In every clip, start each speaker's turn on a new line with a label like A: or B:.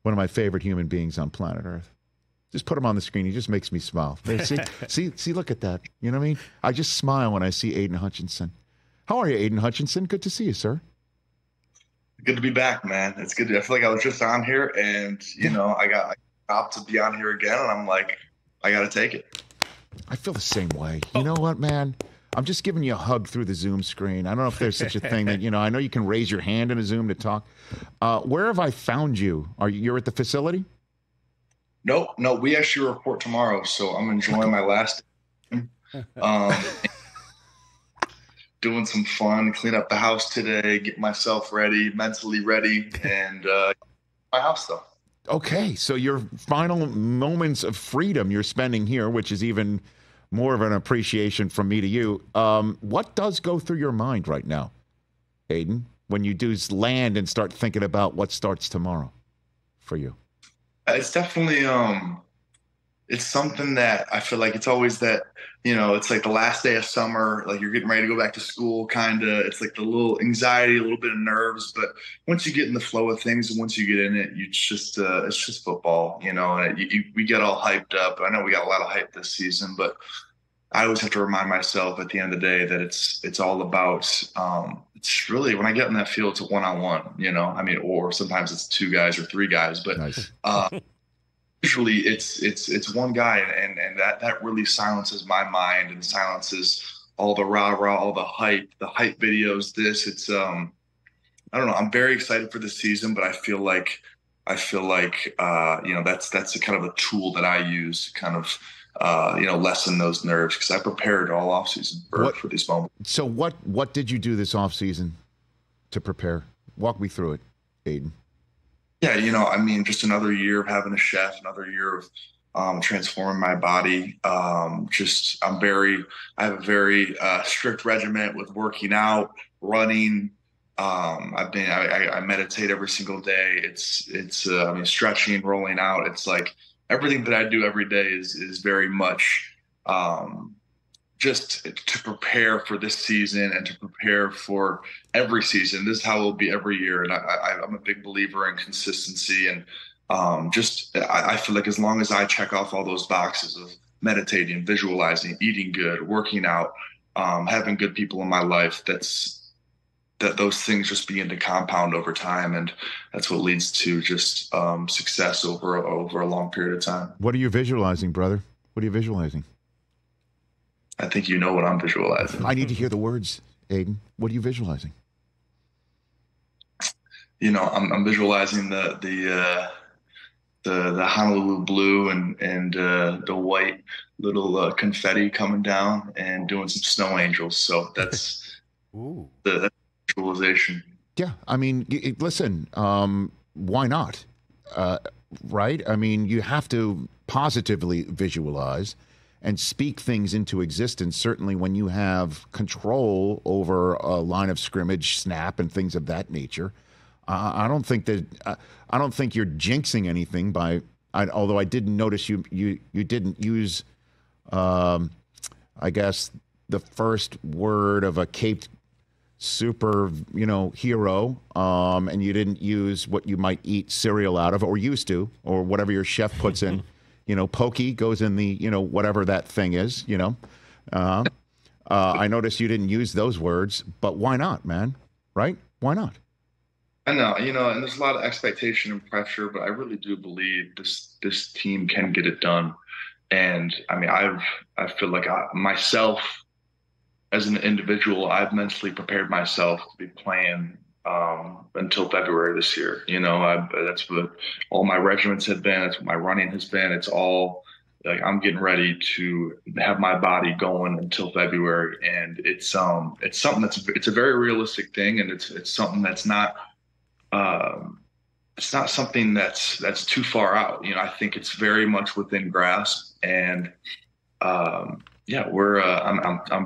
A: one of my favorite human beings on planet Earth. Just put him on the screen. He just makes me smile. See, look at that. You know what I mean? I just smile when I see Aidan Hutchinson. How are you, Aidan Hutchinson? Good to see you, sir.
B: Good to be back, man. It's good. I feel like I was just on here, and I got opted to be on here again, and I'm like, I got to take it.
A: I feel the same way. You know what, man? I'm just giving you a hug through the Zoom screen. I don't know if there's such a thing that, I know you can raise your hand in a Zoom to talk. Where have I found you? You're at the facility?
B: No, we actually report tomorrow, so I'm enjoying my last doing some fun, clean up the house today, get myself ready, mentally ready, and my house though.
A: Okay, so your final moments of freedom you're spending here, which is even more of an appreciation from me to you. What does go through your mind right now, Aidan, when you do land and start thinking about what starts tomorrow for you?
B: It's definitely it's something that I feel like it's always that, it's like the last day of summer, like you're getting ready to go back to school, kind of. It's like the little anxiety, a little bit of nerves, but once you get in the flow of things and once you get in it, it's just football, and we get all hyped up. I know we got a lot of hype this season, but I always have to remind myself at the end of the day that it's all about, it's really, when I get in that field, it's a one-on-one, or sometimes it's two guys or three guys, but
A: nice.
B: Usually it's one guy, and that really silences my mind and silences all the rah-rah, all the hype videos. I don't know. I'm very excited for this season, but I feel like that's the kind of a tool that I use to kind of lessen those nerves, because I prepared all off season for these moments.
A: So what did you do this off season to prepare? Walk me through it, Aidan.
B: Yeah, just another year of having a chef, another year of transforming my body. I have a very strict regimen with working out, running. I meditate every single day. It's stretching, rolling out. It's like everything that I do every day is very much just to prepare for this season and to prepare for every season. This is how it will be every year. And I'm a big believer in consistency. And I feel like as long as I check off all those boxes of meditating, visualizing, eating good, working out, having good people in my life, that those things just begin to compound over time. And that's what leads to just success over a long period of time.
A: What are you visualizing, brother? What are you visualizing?
B: I think you know what I'm visualizing.
A: I need to hear the words, Aidan. What are you visualizing?
B: I'm visualizing the Honolulu blue and the white little confetti coming down and doing some snow angels. So that's the visualization.
A: Yeah, listen. Why not? Right? You have to positively visualize and speak things into existence, certainly when you have control over a line of scrimmage, snap, and things of that nature. I don't think you're jinxing anything although I didn't notice you didn't use, I guess, the first word of a caped super, hero, and you didn't use what you might eat cereal out of, or used to, or whatever your chef puts in. Pokey goes in the, whatever that thing is, I noticed you didn't use those words, but why not, man? Right? Why not?
B: I know, and there's a lot of expectation and pressure, but I really do believe this team can get it done. And I feel like myself as an individual, I've mentally prepared myself to be playing until February this year. That's what all my regiments have been. That's what my running has been. It's all like I'm getting ready to have my body going until February, and it's something it's a very realistic thing, and it's something that's not it's not something that's too far out. I think it's very much within grasp, and I'm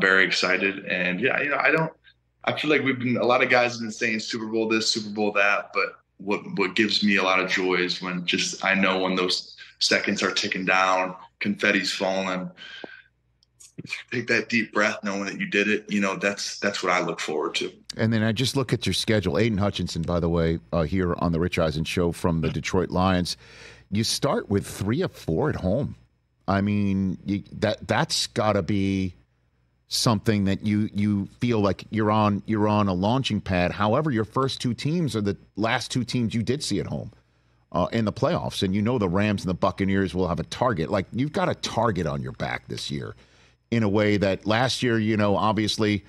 B: very excited, and I feel like a lot of guys have been saying Super Bowl this, Super Bowl that, but what gives me a lot of joy is when I know when those seconds are ticking down, confetti's falling, take that deep breath, knowing that you did it. That's what I look forward to.
A: And then I just look at your schedule. Aidan Hutchinson, by the way, here on the Rich Eisen Show from the Detroit Lions. You start with 3 of 4 at home. I mean, that's got to be something that you feel like you're on a launching pad. However, your first 2 teams are the last 2 teams you did see at home in the playoffs, and the Rams and the Buccaneers will have a target. Like, you've got a target on your back this year in a way that last year, obviously,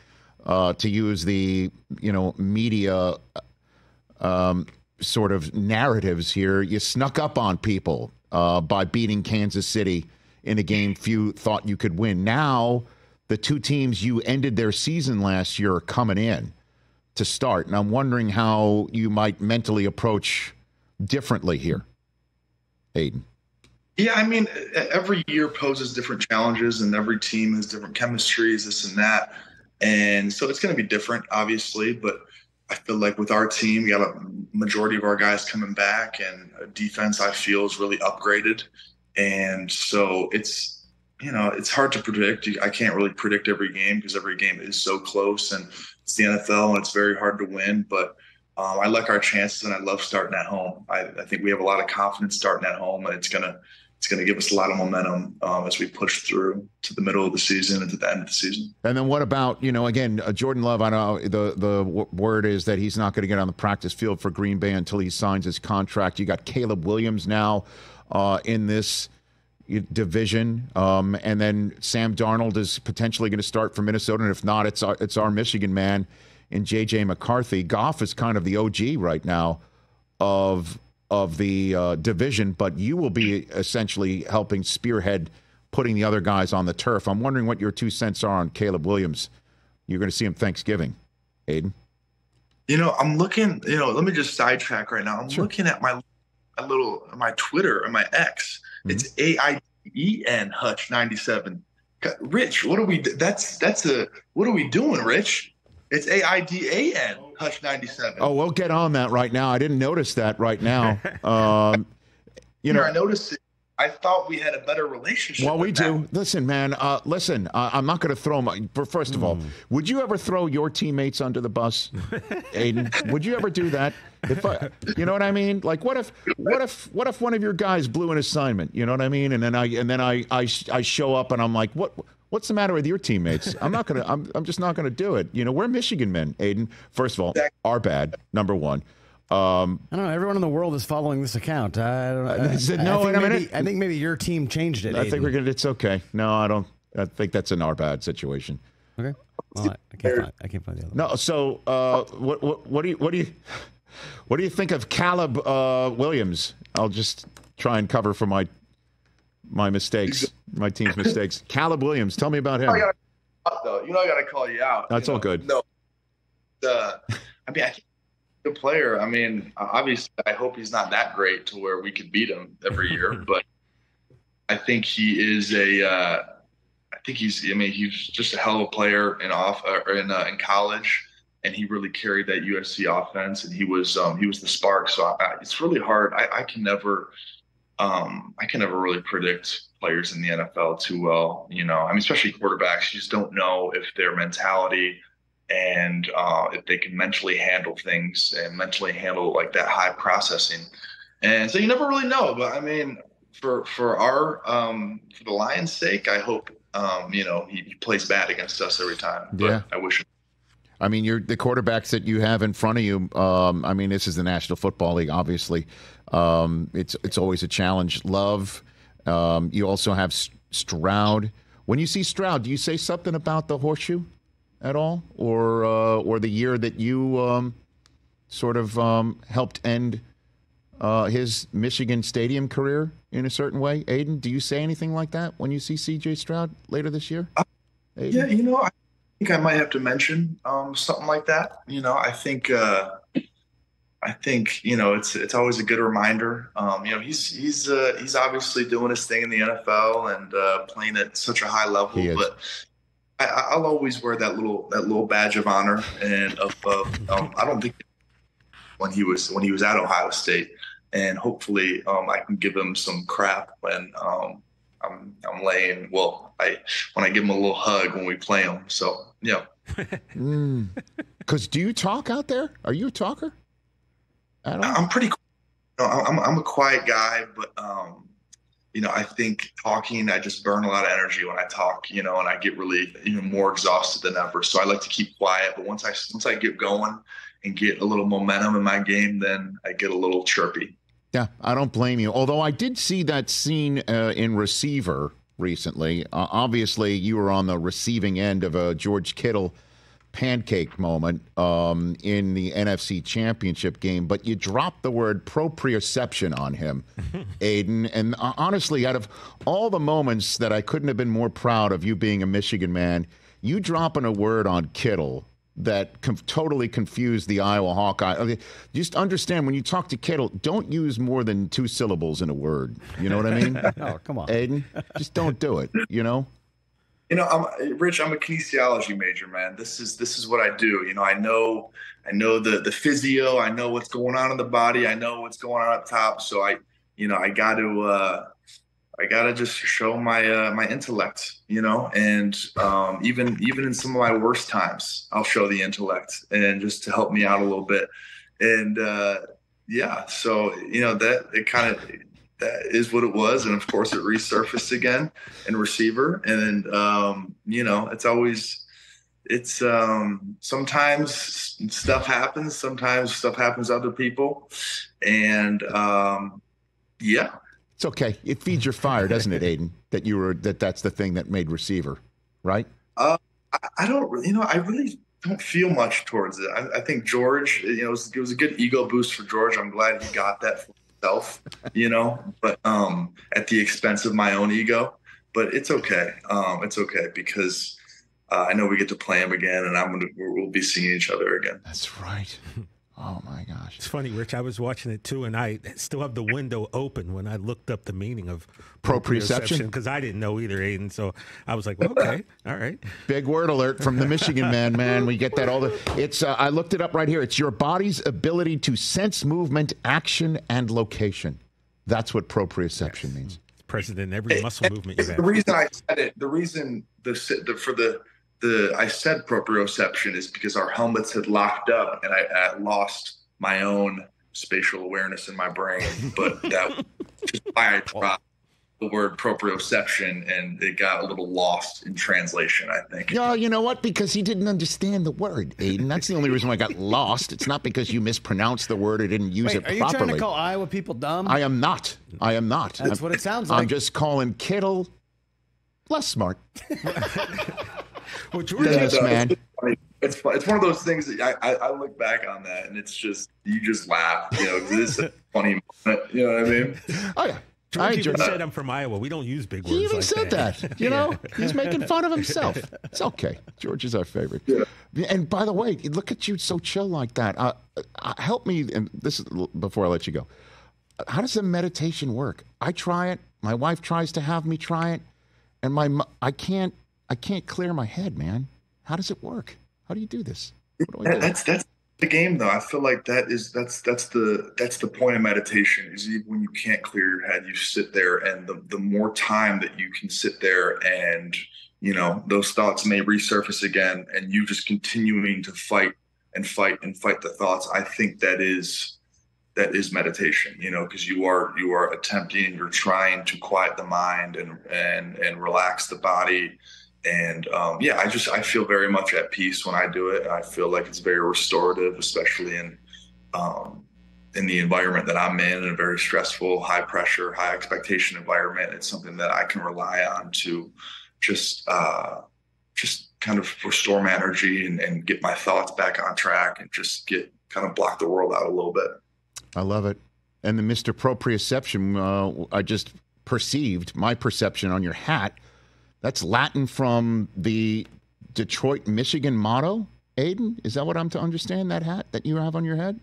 A: to use the media sort of narratives here, you snuck up on people by beating Kansas City in a game few thought you could win. Now, the 2 teams you ended their season last year are coming in to start, and I'm wondering how you might mentally approach differently here, Aidan.
B: Yeah, I mean, every year poses different challenges, and every team has different chemistries, this and that. And so it's going to be different, obviously, but I feel like with our team, we got a majority of our guys coming back, and defense, I feel, is really upgraded. And so it's hard to predict. I can't really predict every game because every game is so close, and it's the NFL and it's very hard to win. But I like our chances, and I love starting at home. I think we have a lot of confidence starting at home, and it's gonna give us a lot of momentum as we push through to the middle of the season and to the end of the season.
A: And then what about, again, Jordan Love? I know the word is that he's not going to get on the practice field for Green Bay until he signs his contract. You got Caleb Williams now in this division, and then Sam Darnold is potentially going to start for Minnesota, and if not, it's our Michigan man in J.J. McCarthy. Goff is kind of the OG right now of the division, but you will be essentially helping spearhead putting the other guys on the turf. I'm wondering what your 2 cents are on Caleb Williams. You're going to see him Thanksgiving, Aidan.
B: I'm looking, let me just sidetrack right now. I'm looking at my Twitter and my X. Mm-hmm. It's AIDEN Hutch 97. Rich, what are we doing, Rich? It's AIDAN Hutch 97.
A: Oh, we'll get on that right now. I didn't notice that right now.
B: I noticed it. I thought we had a better relationship.
A: Well, we do. Listen, man. I'm not going to throw first of all, would you ever throw your teammates under the bus, Aidan? Would you ever do that? You know what I mean? Like, what if one of your guys blew an assignment? You know what I mean? And then I show up and I'm like, what's the matter with your teammates? I'm just not gonna do it. We're Michigan men, Aidan. First of all, are bad. Number one.
C: I don't know. Everyone in the world is following this account. I think maybe your team changed it.
A: I think it's okay. No, I don't. I think that's an our bad situation.
C: Okay. Well, I can't find the other one.
A: No. So, what do you think of Caleb Williams? I'll just try and cover for my mistakes, my team's mistakes. Caleb Williams, tell me about him.
B: I got to call you out.
A: That's all good.
B: No. I can't. Good player. I mean, obviously, I hope he's not that great to where we could beat him every year, but I think he is he's just a hell of a player in college, and he really carried that USC offense, and he was the spark. So it's really hard. I can never really predict players in the NFL too well. Especially quarterbacks, you just don't know if their mentality and if they can mentally handle things and mentally handle like that high processing. And so you never really know. But I mean, for the Lions' sake, I hope he plays bad against us every time. But yeah. I wish.
A: I mean, the quarterbacks that you have in front of you. This is the National Football League, obviously. It's always a challenge. Love. You also have Stroud. When you see Stroud, do you say something about the horseshoe at all, or the year that you sort of helped end his Michigan Stadium career in a certain way? Aidan, do you say anything like that when you see C.J. Stroud later this year?
B: Yeah, I think I might have to mention something like that. I think it's always a good reminder. He's obviously doing his thing in the NFL and playing at such a high level, but I'll always wear that little badge of honor and I don't think when he was at Ohio State, and hopefully I can give him some crap when I'm laying. Well, when I give him a little hug when we play him. So yeah.
A: Because do you talk out there? Are you a talker at all?
B: I'm pretty. I'm a quiet guy, but I think talking, I just burn a lot of energy when I talk, and I get really even more exhausted than ever. So I like to keep quiet. But once I get going and get a little momentum in my game, then I get a little chirpy.
A: Yeah, I don't blame you. Although I did see that scene in Receiver recently. Obviously, you were on the receiving end of a George Kittle pancake moment in the NFC Championship game, but you dropped the word proprioception on him, Aidan. And honestly, out of all the moments that I couldn't have been more proud of you being a Michigan man, you dropping a word on Kittle that totally confused the Iowa Hawkeye. Just understand, when you talk to Kittle, don't use more than 2 syllables in a word. You know what I mean?
C: Oh, come on,
A: Aidan. Just don't do it.
B: Rich, I'm a kinesiology major, man. This is what I do. I know the physio. I know what's going on in the body. I know what's going on up top. So I gotta just show my intellect, and even in some of my worst times, I'll show the intellect, and just to help me out a little bit. And so that is what it was. And of course it resurfaced again in Receiver. And sometimes stuff happens, sometimes stuff happens to other people. And
A: it's okay. It feeds your fire, doesn't it, Aidan? That's the thing that made Receiver, right?
B: I really don't feel much towards it. I think George, it was a good ego boost for George. I'm glad he got that for himself, but at the expense of my own ego. But it's okay. It's okay because I know we get to play him again, and we'll be seeing each other again.
A: That's right. Oh my gosh.
D: It's funny, Rich. I was watching it too, and I still have the window open when I looked up the meaning of
A: proprioception,
D: because I didn't know either, Aidan. So I was like, well, okay, all right.
A: Big word alert from the Michigan man. We get that all the. It's I looked it up right here. It's your body's ability to sense movement, action, and location. That's what proprioception means.
D: It's present in every muscle movement you have.
B: The reason I said it, I said proprioception is because our helmets had locked up, and I lost my own spatial awareness in my brain. But that is why I dropped the word proprioception, and it got a little lost in translation, I think.
A: No, you know what? Because he didn't understand the word, Aidan. That's the only reason why I got lost. It's not because you mispronounced the word or didn't use it properly.
C: Are you trying to call Iowa people dumb?
A: I am not.
C: That's what it sounds like.
A: I'm just calling Kittle less smart.
D: Well, George,
A: man.
B: It's one of those things that I look back on that, and it's just, you just laugh, this is a funny moment, you know what I mean?
A: Oh yeah.
D: George even said I'm from Iowa. We don't use big words.
A: He even
D: like
A: said that. He's making fun of himself. It's okay. George is our favorite. Yeah. And by the way, look at you so chill like that. Help me, and this is before I let you go. How does the meditation work? I try it. My wife tries to have me try it, and I can't clear my head, man. How does it work? How do you do this? What do I do?
B: That's the game, though. I feel like that's the point of meditation, is even when you can't clear your head, you sit there, and the more time that you can sit there, and those thoughts may resurface again, and you just continuing to fight the thoughts. I think that is meditation, because you are attempting, you're trying to quiet the mind and relax the body. And I feel very much at peace when I do it. I feel like it's very restorative, especially in the environment that I'm in a very stressful, high pressure, high expectation environment. It's something that I can rely on to just kind of restore my energy and get my thoughts back on track, and just block the world out a little bit.
A: I love it. And the Mr. Proprioception, I just perceived my perception on your hat. That's Latin from the Detroit, Michigan motto, Aidan? Is that what I'm to understand, that hat that you have on your head?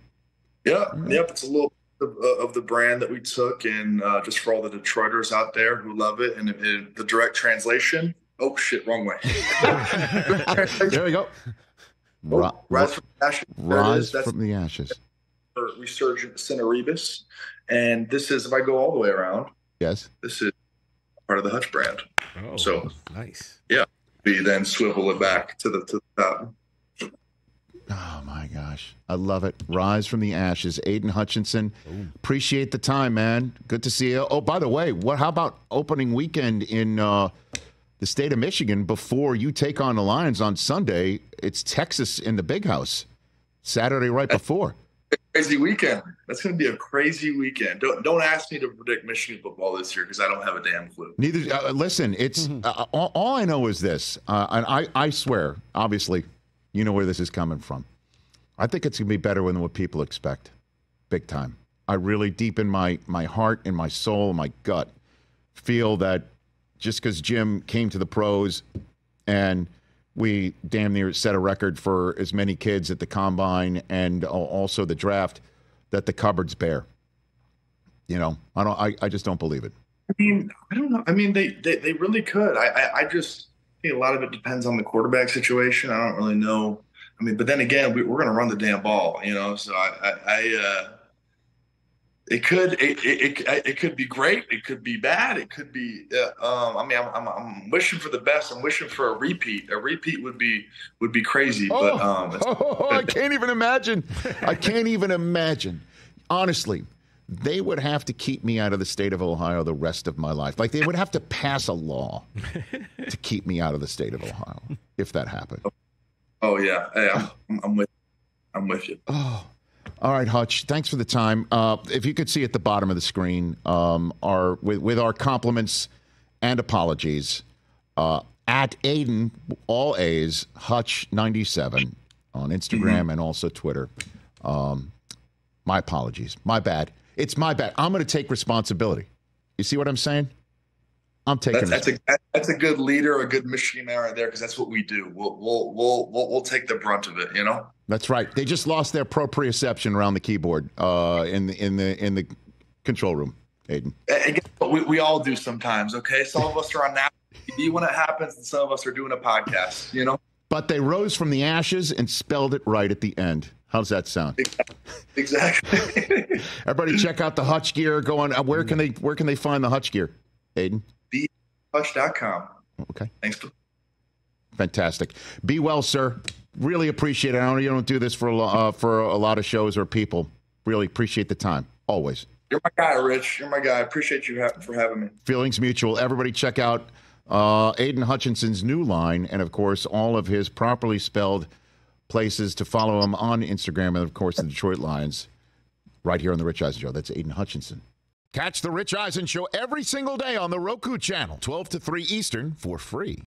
B: Yeah. Yep. It's a little of the brand that we took, and just for all the Detroiters out there who love it. And the direct translation, oh, shit, wrong way.
A: There we go.
B: Rise from the ashes.
A: Rise from the ashes.
B: Resurgent Cinerebus. And this is, if I go all the way around.
A: Yes.
B: This is part of the Hutch brand.
D: Oh,
B: so
D: nice.
B: Yeah, we then swivel it back to the top.
A: Oh, my gosh. I love it. Rise from the ashes. Aidan Hutchinson. Ooh. Appreciate the time, man. Good to see you. Oh, by the way, how about opening weekend in the state of Michigan before you take on the Lions on Sunday? It's Texas in the Big House. Saturday right before.
B: Crazy weekend. That's going to be a crazy weekend. Don't ask me to predict Michigan football this year because I don't have a damn clue.
A: Neither. Listen, it's all I know is this, and I swear, obviously, you know where this is coming from. I think it's going to be better than what people expect. Big time. I really, deep in my heart, in my soul, my gut, feel that just because Jim came to the pros and we damn near set a record for as many kids at the combine and also the draft, that the cupboard's bare. You know, I just don't believe it.
B: I mean, I don't know. I mean, they really could. I just think a lot of it depends on the quarterback situation. I don't really know. I mean, but then again, we're going to run the damn ball, you know. So it could be great. It could be bad. It could be. I mean, I'm wishing for the best. I'm wishing for a repeat. A repeat would be crazy. But
A: I can't even imagine. I can't even imagine. Honestly, they would have to keep me out of the state of Ohio the rest of my life. Like they would have to pass a law to keep me out of the state of Ohio if that happened.
B: Oh yeah, hey, I'm with you.
A: Oh, all right, Hutch. Thanks for the time. If you could see at the bottom of the screen, with our compliments and apologies, at Aidan, all A's, Hutch 97 on Instagram and also Twitter. My apologies. My bad. It's my bad. I'm going to take responsibility. You see what I'm saying? I'm taking.
B: That's a good leader, a good Michigan man right there, because that's what we do. We'll take the brunt of it, you know.
A: That's right. They just lost their proprioception around the keyboard in the control room, Aidan.
B: We all do sometimes. Okay, some of us are on TV when it happens, and some of us are doing a podcast. You know.
A: But they rose from the ashes and spelled it right at the end. How's that sound?
B: Exactly.
A: Everybody, check out the Hutch gear. Go on. Where can they find the Hutch gear, Aidan?
B: Hutch.com.
A: Okay.
B: Thanks.
A: Fantastic. Be well, sir. Really appreciate it. I know you don't do this for a lot of shows or people. Really appreciate the time. Always.
B: You're my guy, Rich. You're my guy. I appreciate you for having me.
A: Feelings mutual. Everybody check out Aidan Hutchinson's new line and, of course, all of his properly spelled places to follow him on Instagram and, of course, the Detroit Lions right here on The Rich Eisen Show. That's Aidan Hutchinson. Catch The Rich Eisen Show every single day on the Roku channel, 12 to 3 Eastern, for free.